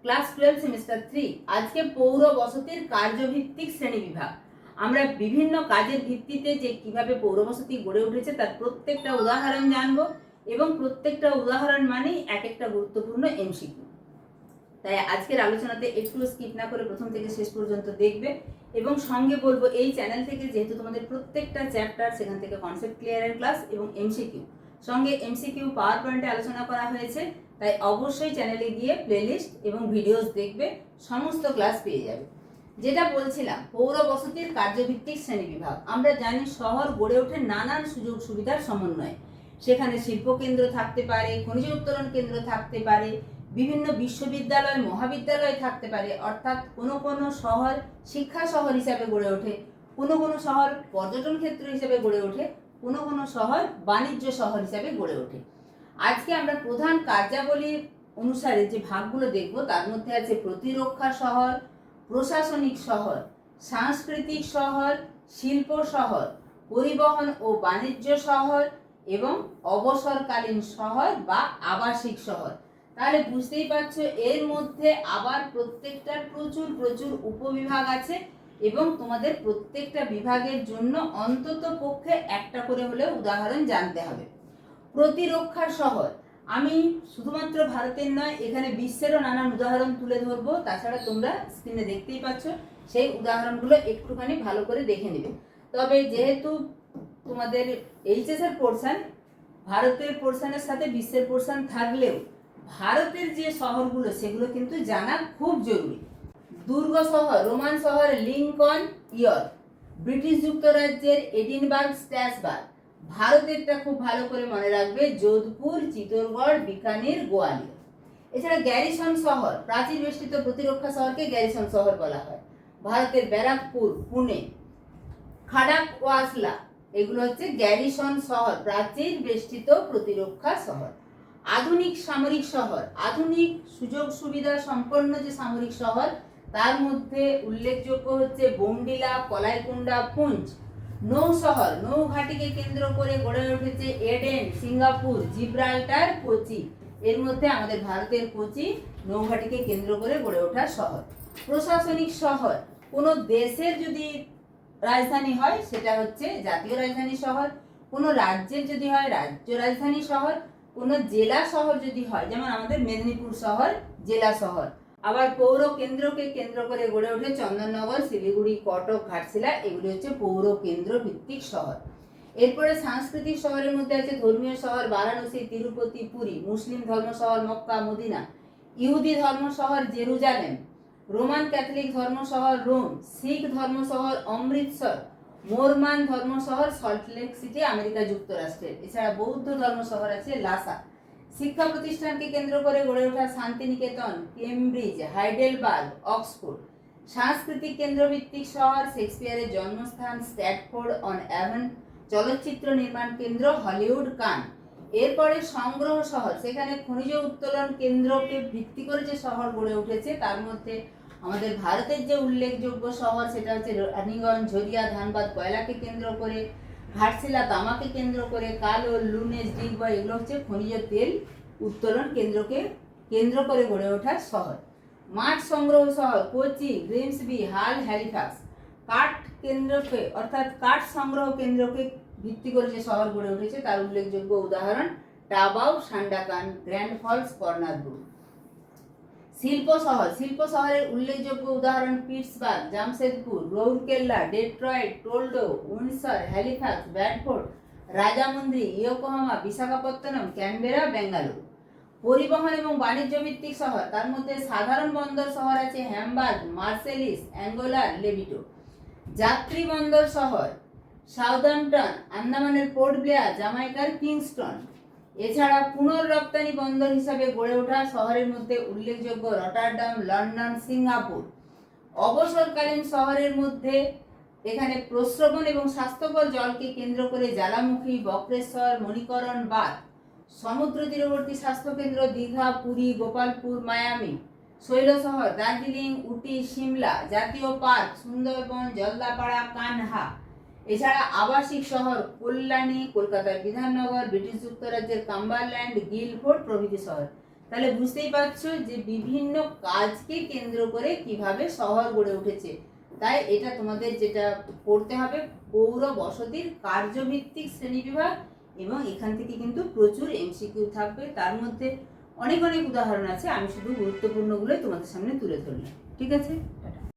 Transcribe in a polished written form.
Class 12 semester 3 আজকে পৌর বসতির কার্যভিত্তিক শ্রেণী বিভাগ। আমরা বিভিন্ন কাজের ভিত্তিতে যে কিভাবে পৌর বসতি গড়ে উঠেছে তার প্রত্যেকটা উদাহরণ জানবো এবং প্রত্যেকটা উদাহরণ মানেই এক একটা গুরুত্বপূর্ণ এমসিকিউ। তাই আজকের আলোচনাতে একটু স্কিপ না করে প্রথম থেকে শেষ পর্যন্ত দেখবে এবং সঙ্গে বলবো এই চ্যানেল থেকে যেহেতু তোমাদের প্রত্যেকটা চ্যাপ্টার সেখান থেকে কনসেপ্ট ক্লিয়ারের ক্লাস এবং এমসিকিউ সঙ্গে এমসিকিউ পাওয়ার পয়েন্টে আলোচনা করা হয়েছে, তাই অবশ্যই চ্যানেলে গিয়ে প্লেলিস্ট এবং ভিডিওস দেখবে, সমস্ত ক্লাস পেয়ে যাবে। যেটা বলছিলাম, পৌর বসতির কার্যভিত্তিক শ্রেণী বিভাগ। আমরা জানি শহর গড়ে ওঠে নানান সুযোগ সুবিধার সমন্বয়ে। সেখানে শিল্পকেন্দ্র থাকতে পারে, খনিজ উত্তোলন কেন্দ্র থাকতে পারে, বিভিন্ন বিশ্ববিদ্যালয় মহাবিদ্যালয় থাকতে পারে, অর্থাৎ কোনো কোনো শহর শিক্ষা শহর হিসাবে গড়ে ওঠে, কোনো কোনো শহর পর্যটন ক্ষেত্র হিসেবে গড়ে ওঠে, কোনো কোনো শহর বাণিজ্য শহর হিসাবে গড়ে ওঠে। আজকে আমরা প্রধান কার্যাবলী অনুসারে যে ভাগগুলো দেখব তার মধ্যে আছে প্রতিরক্ষা শহর, প্রশাসনিক শহর, সাংস্কৃতিক শহর, শিল্প শহর, পরিবহন ও বাণিজ্য শহর এবং অবসরকালীন শহর বা আবাসিক শহর। তাহলে বুঝতেই পারছো এর মধ্যে আবার প্রত্যেকটার প্রচুর প্রচুর উপবিভাগ আছে এবং তোমাদের প্রত্যেকটা বিভাগের জন্য অন্তত পক্ষে একটা করে হলেও উদাহরণ জানতে হবে। প্রতিরক্ষা শহর, আমি শুধুমাত্র ভারতের নয়, এখানে বিশ্বেরও নানান উদাহরণ তুলে ধরবো। তাছাড়া তোমরা স্ক্রিনে দেখতেই পাচ্ছ, সেই উদাহরণগুলো একটুখানি ভালো করে দেখে নেবে। তবে যেহেতু তোমাদের এইচএস এর পোর্শন, ভারতের পোর্শনের সাথে বিশ্বের পোর্শন থাকলেও ভারতের যে শহরগুলো সেগুলো কিন্তু জানা খুব জরুরি। দুর্গ শহর, রোমান শহর লিঙ্কন, ইয়র্ক, ব্রিটিশ যুক্তরাজ্যের এডিনবার্গ, স্ট্র্যাসবার্গ। ভারতেরটা খুব ভালো করে মনে রাখবে, যোধপুর, চিতোরগড়, বিকানির, গোয়ালিয়র। এছাড়া গ্যারিসন শহর, প্রাচীর বেষ্টিত প্রতিরক্ষা শহরকে গ্যারিসন শহর বলা হয়। ভারতের ব্যারাকপুর, পুনে, খাড়াকওয়াসলা, এগুলো হচ্ছে গ্যারিসন শহর, প্রাচীর বেষ্টিত প্রতিরক্ষা শহর। আধুনিক সামরিক শহর, আধুনিক সুযোগ সুবিধা সম্পন্ন যে সামরিক শহর তার মধ্যে উল্লেখযোগ্য হচ্ছে বোমডিলা, কলাইকুণ্ডা, পুঞ্চ। নৌ শহর, নৌঘাটিকে কেন্দ্র করে গড়ে উঠেছে এডেন, সিঙ্গাপুর, জিব্রাল্টার, কোচি। এর মধ্যে আমাদের ভারতের কোচি নৌঘাটিকে কেন্দ্র করে গড়ে ওঠা শহর। প্রশাসনিক শহর, কোনো দেশের যদি রাজধানী হয় সেটা হচ্ছে জাতীয় রাজধানী শহর, কোনো রাজ্যের যদি হয় রাজ্য রাজধানী শহর, কোনো জেলা শহর যদি হয়, যেমন আমাদের মেদিনীপুর শহর জেলা শহর। আবার পৌর কেন্দ্রকে কেন্দ্র করে গড়ে ওঠে চন্দননগর, শিলিগুড়ি, কটক, ঘাটশিলা, এগুলি হচ্ছে পৌর কেন্দ্র ভিত্তিক শহর। এরপরে সাংস্কৃতিক শহরের মধ্যে আছে ধর্মীয় শহর বারাণসী, তিরুপতি, পুরী, মুসলিম ধর্ম শহর মক্কা, মদিনা, ইহুদি ধর্ম শহর জেরুজালেম, রোমান ক্যাথলিক ধর্ম শহর রোম, শিখ ধর্ম শহর অমৃতসর, মোরমান ধর্ম শহর সল্টলেক সিটি, আমেরিকা যুক্তরাষ্ট্রের। এছাড়া বৌদ্ধ ধর্ম শহর আছে লাসা। শিক্ষা প্রতিষ্ঠানকে কেন্দ্র করে গড়ে ওঠা শান্তিনিকেতন, কেমব্রিজ, হাইডেলবার্গ, অক্সফোর্ড। সাংস্কৃতিক কেন্দ্রভিত্তিক শহর, শেক্সপিয়ারের জন্মস্থান স্ট্যাটফোর্ড অন অ্যাভন, চলচ্চিত্র নির্মাণ কেন্দ্র হলিউড, কান। এরপরে সংগ্রহ শহর, সেখানে খনিজ উত্তোলন কেন্দ্রকে ভিত্তি করে যে শহর গড়ে উঠেছে তার মধ্যে আমাদের ভারতের যে উল্লেখযোগ্য শহর সেটা হচ্ছে রানীগঞ্জ, ঝরিয়া, ধানবাদ কয়লাকে কেন্দ্র করে, ঘাটশিলা তামাকে কেন্দ্র করে, কালোল, লুনেস, ডিগবয়, এগুলো হচ্ছে খনিজ তেল উত্তোলন কেন্দ্রকে কেন্দ্র করে গড়ে ওঠা শহর। মাছ সংগ্রহ শহর কোচি, গ্রিমসবি, হাল, হ্যালিফ্যাক্স। কাঠ কেন্দ্রকে অর্থাৎ কাঠ সংগ্রহ কেন্দ্রকে ভিত্তি করে যে শহর গড়ে উঠেছে তার উল্লেখযোগ্য উদাহরণ টাবাউ, সান্ডাকান, গ্র্যান্ড ফলস, কর্নারব্রুক। শিল্প শহর, শিল্প শহরের উল্লেখযোগ্য উদাহরণ Pittsburgh, Jamshedpur, Rourkela, Detroit, Toledo, Windsor, Halifax, Bradford, Rajahmundry, Yokohama, Visakhapatnam, Canberra, Bengaluru. পরিবহন এবং বাণিজ্য ভিত্তিক শহর, তার মধ্যে সাধারণ বন্দর শহর আছে হ্যামবার্গ, মার্সেলিস, অ্যাঙ্গোলার, লেবিটো। যাত্রী বন্দর শহর সাউদাম্পটন, আন্দামানের পোর্ট ব্লেয়ার, জামাইকার কিংস্টন। এছাড়া পুনর্রপ্তানি বন্দর হিসাবে গড়ে ওঠা শহরের মধ্যে উল্লেখযোগ্য রটারডাম, লন্ডন, সিঙ্গাপুর। অবসরকালীন শহরের মধ্যে এখানে প্রস্রবণ এবং স্বাস্থ্যকর জলকে কেন্দ্র করে জ্বালামুখী, বক্রেশ্বর, মণিকরণ, বাঁধ। সমুদ্র তীরবর্তী স্বাস্থ্যকেন্দ্র দীঘা, পুরী, গোপালপুর, মায়ামি। শৈল শহর দার্জিলিং, উটি, সিমলা। জাতীয় পার্ক সুন্দরবন, জলদাপাড়া, কানহা। এছাড়া আবাসিক শহর কল্যাণী, কলকাতার বিধাননগর, ব্রিটিশ যুক্তরাজ্যের কাম্বারল্যান্ড, গিলফোর্ড প্রভৃতি শহর। তাহলে বুঝতেই পারছো যে বিভিন্ন কাজকে কেন্দ্র করে কিভাবে শহর গড়ে উঠেছে। তাই এটা তোমাদের যেটা পড়তে হবে পৌর বসতির কার্যভিত্তিক শ্রেণীবিভাগ, এবং এখান থেকে কিন্তু প্রচুর এমসিকিউ থাকবে, তার মধ্যে অনেক অনেক উদাহরণ আছে, আমি শুধু গুরুত্বপূর্ণগুলোই তোমাদের সামনে তুলে ধরলাম। ঠিক আছে, টাটা।